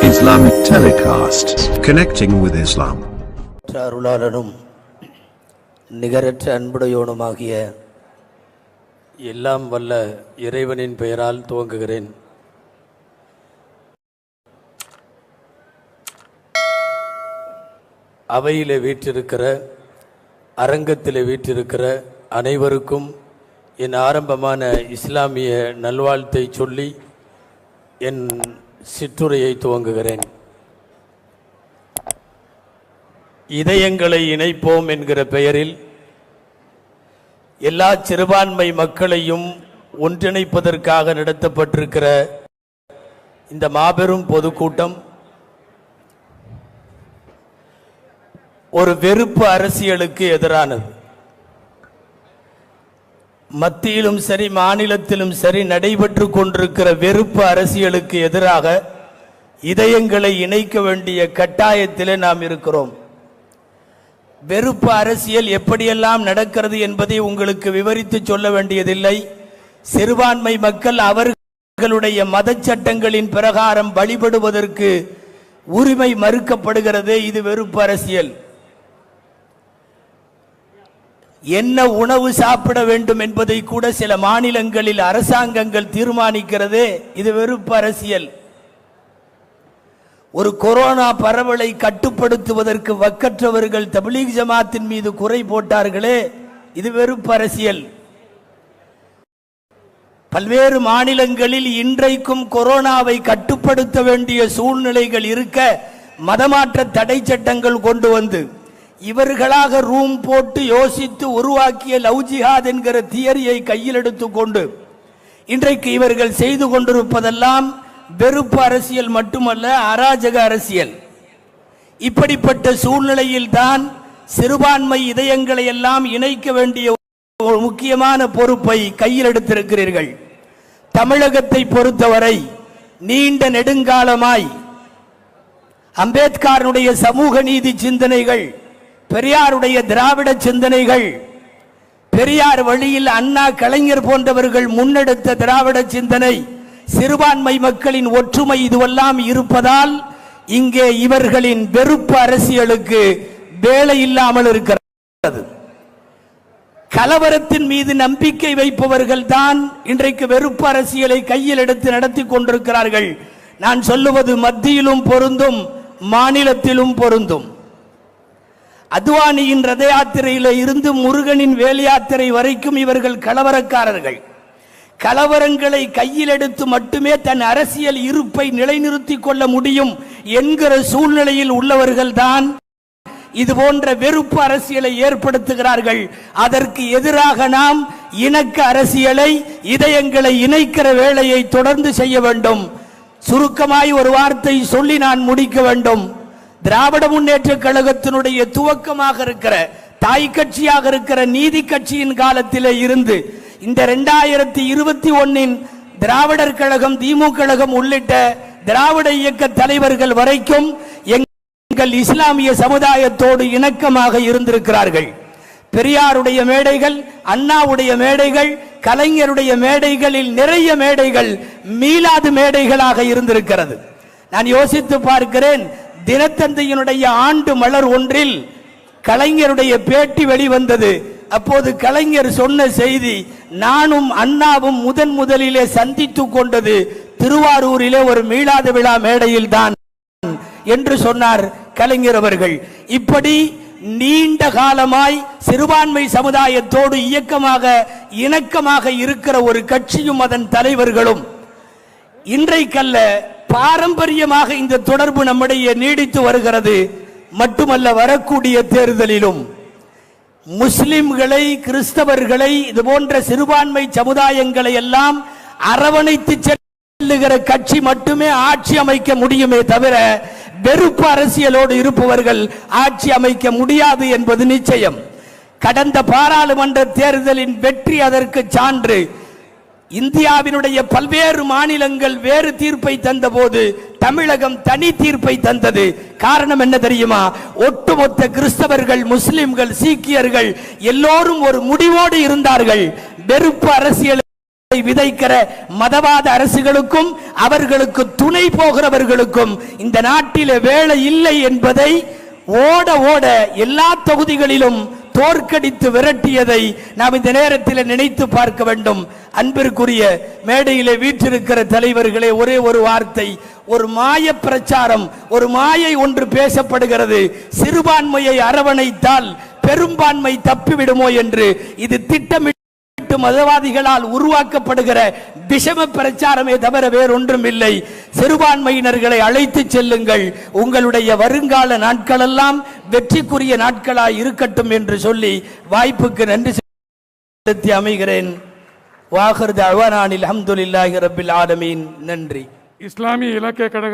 Islamic Telecast, connecting with Islam. அருளாளனும் நிகரற்ற அன்புடையோனுமாகிய எல்லாம் வல்ல இறைவனின் பெயரால் துவங்குகிறேன். அவையிலே வீற்றிருக்கிற, அரங்கத்திலே வீற்றிருக்கிற அனைவருக்கும் என் ஆரம்பமான இஸ்லாமிய நல்வாழ்த்தை சொல்லி என் சிற்றுரையை துவங்குகிறேன். இதயங்களை இணைப்போம் என்கிற பெயரில் எல்லா சிறுபான்மை மக்களையும் ஒன்றிணைப்பதற்காக நடத்தப்பட்டிருக்கிற இந்த மாபெரும் பொதுக்கூட்டம் ஒரு வெறுப்பு அரசியலுக்கு எதிரானது. மத்தியிலும் சரி மாநிலத்திலும் சரி நடைபெற்று கொண்டிருக்கிற வெறுப்பு அரசியலுக்கு எதிராக இதயங்களை இணைக்க வேண்டிய கட்டாயத்திலே நாம் இருக்கிறோம். வெறுப்பு அரசியல் எப்படியெல்லாம் நடக்கிறது என்பதை உங்களுக்கு விவரித்து சொல்ல வேண்டியதில்லை. சிறுபான்மை மக்கள் அவர்களுடைய மத சட்டங்களின் பிரகாரம் வழிபடுவதற்கு உரிமை மறுக்கப்படுகிறது. இது வெறுப்பு அரசியல். என்ன உணவு சாப்பிட வேண்டும் என்பதை கூட சில மாநிலங்களில் அரசாங்கங்கள் தீர்மானிக்கிறதே. இது வெறுப்பு அரசியல். ஒரு கொரோனா பரவலை கட்டுப்படுத்துவதற்கு வக்கற்றவர்கள் தப்லீக் ஜமாத்தின் மீது குறை போட்டார்களே, இது வெறுப்பு அரசியல். பல்வேறு மாநிலங்களில் இன்றைக்கும் கொரோனாவை கட்டுப்படுத்த வேண்டிய சூழ்நிலைகள் இருக்க மதமாற்ற தடை சட்டங்கள் கொண்டு வந்து இவர்களாக ரூம் போட்டு யோசித்து உருவாக்கிய லவ் ஜிஹாத் என்கிற தியரியை கையில் எடுத்துக்கொண்டு இன்றைக்கு இவர்கள் செய்து கொண்டிருப்பதெல்லாம் வெறுப்பு அரசியல் மட்டுமல்ல, அராஜக அரசியல். இப்படிப்பட்ட சூழ்நிலையில் தான் சிறுபான்மை இதயங்களை எல்லாம் இணைக்க வேண்டிய ஒரு முக்கியமான பொறுப்பை கையில் எடுத்திருக்கிறீர்கள். தமிழகத்தை பொறுத்தவரை நீண்ட நெடுங்காலமாய் அம்பேத்கருடைய சமூக நீதி சிந்தனைகள், பெரியாருடைய திராவிட சிந்தனைகள், பெரியார் வழியில் அண்ணா கலைஞர் போன்றவர்கள் முன்னெடுத்த திராவிட சிந்தனை, சிறுபான்மை மக்களின் ஒற்றுமை, இதுவெல்லாம் இருப்பதால் இங்கே இவர்களின் வெறுப்பு அரசியலுக்கு வேலை இல்லாமல் இருக்கிறது. கலவரத்தின் மீது நம்பிக்கை வைப்பவர்கள் தான் இன்றைக்கு வெறுப்பு அரசியலை கையில் எடுத்து நடத்தி கொண்டிருக்கிறார்கள். நான் சொல்லுவது மத்தியிலும் பொருந்தும், மாநிலத்திலும் பொருந்தும். அத்வானியின் ரத யாத்திரையில இருந்து முருகனின் வேல் யாத்திரை வரைக்கும் இவர்கள் கலவரக்காரர்கள். கலவரங்களை கையில் எடுத்து மட்டுமே தன் அரசியல் இருப்பை நிலைநிறுத்திக் கொள்ள முடியும் என்கிற சூழ்நிலையில் உள்ளவர்கள் தான் இது போன்ற வெறுப்பு அரசியலை ஏற்படுத்துகிறார்கள். அதற்கு எதிராக நாம் இணக்க அரசியலை, இதயங்களை இணைக்கிற வேலையை தொடர்ந்து செய்ய வேண்டும். சுருக்கமாய் ஒரு வார்த்தை சொல்லி நான் முடிக்க வேண்டும். திராவிட முன்னேற்ற கழகத்தினுடைய துவக்கமாக இருக்கிற, தாய் கட்சியாக இருக்கிற நீதி கட்சியின் காலத்திலே இருந்து இந்த 2021 திராவிடர் கழகம், திமுக கழகம் உள்ளிட்ட திராவிட இயக்க தலைவர்கள் வரைக்கும் எங்கள் இஸ்லாமிய சமுதாயத்தோடு இணக்கமாக இருந்திருக்கிறார்கள். பெரியாருடைய மேடைகள், அண்ணாவுடைய மேடைகள், கலைஞருடைய மேடைகளில் நிறைய மேடைகள் மீளாது மேடைகளாக இருந்திருக்கிறது. நான் யோசித்து பார்க்கிறேன். தினத்தந்தையினுடைய ஆண்டு மலர் ஒன்றில் கலைஞருடைய பேட்டி வெளிவந்தது. அப்போது கலைஞர் சொன்ன செய்தி, நானும் அண்ணாவும் முதலிலே சந்தித்து கொண்டது திருவாரூரிலே ஒரு மீளாத விழா மேடையில் தான் என்று சொன்னார் கலைஞர் அவர்கள். இப்படி நீண்ட காலமாய் சிறுபான்மை சமுதாயத்தோடு இணக்கமாக இருக்கிற ஒரு கட்சியும் அதன் தலைவர்களும் இன்றைக்கல்ல பாரம்பரியமாக இந்த தொடர்பு நம்முடைய நீடித்து வருகிறது. மட்டுமல்ல, வரக்கூடிய தேர்தலிலும் முஸ்லிம்களை, கிறிஸ்தவர்களை, இது போன்ற சிறுபான்மை சமுதாயங்களை எல்லாம் அரவணைத்து செல்லுகிற கட்சி மட்டுமே ஆட்சி அமைக்க முடியுமே தவிர வெறுப்பு அரசியலோடு இருப்பவர்கள் ஆட்சி அமைக்க முடியாது என்பது நிச்சயம். கடந்த பாராளுமன்ற தேர்தலின் வெற்றி அதற்கு சான்று. இந்தியாவினுடைய பல்வேறு மாநிலங்கள் வேறு தீர்ப்பை தந்த போது தமிழகம் தனி தீர்ப்பை தந்தது. காரணம் என்ன தெரியுமா? ஒட்டுமொத்த கிறிஸ்தவர்கள், முஸ்லிம்கள், சீக்கியர்கள் எல்லோரும் ஒரு முடிவோடு இருந்தார்கள். வெறுப்பு அரசியல் விதைக்கிற மதவாத அரசுகளுக்கும் அவர்களுக்கு துணை போகிறவர்களுக்கும் இந்த நாட்டிலே வேலை இல்லை என்பதை ஓட ஓட எல்லா தொகுதிகளிலும் தோற்கடித்து விரட்டியதை நாம் இந்த நேரத்தில் நினைத்து பார்க்க வேண்டும். அன்பிற்குரிய மேடையிலே வீற்றிருக்கிற தலைவர்களே, ஒரே ஒரு வார்த்தை, ஒரு மாய பிரச்சாரம், ஒரு மாயை ஒன்று பேசப்படுகிறது. சிறுபான்மையை அரவணைத்தால் பெரும்பான்மை தப்பிவிடுமோ என்று. இது திட்டமிட்டு மதவாதிகளால் உருவாக்கப்படுகிற விஷம பிரச்சாரமே தவிர வேறொன்றும் இல்லை. சிறுபான்மையினர்களை அழைத்து செல்லுங்கள், உங்களுடைய வருங்கால நாட்களெல்லாம் வெற்றிக்குரிய நாட்களாய் இருக்கட்டும் என்று சொல்லி வாய்ப்புக்கு நன்றி செலுத்தி அமைகிறேன். வாஹிர் தஅவானா அல்ஹம்துலில்லாஹி ரப்பில் ஆலமீன். நன்றி. இஸ்லாமிய இலக்கிய கழக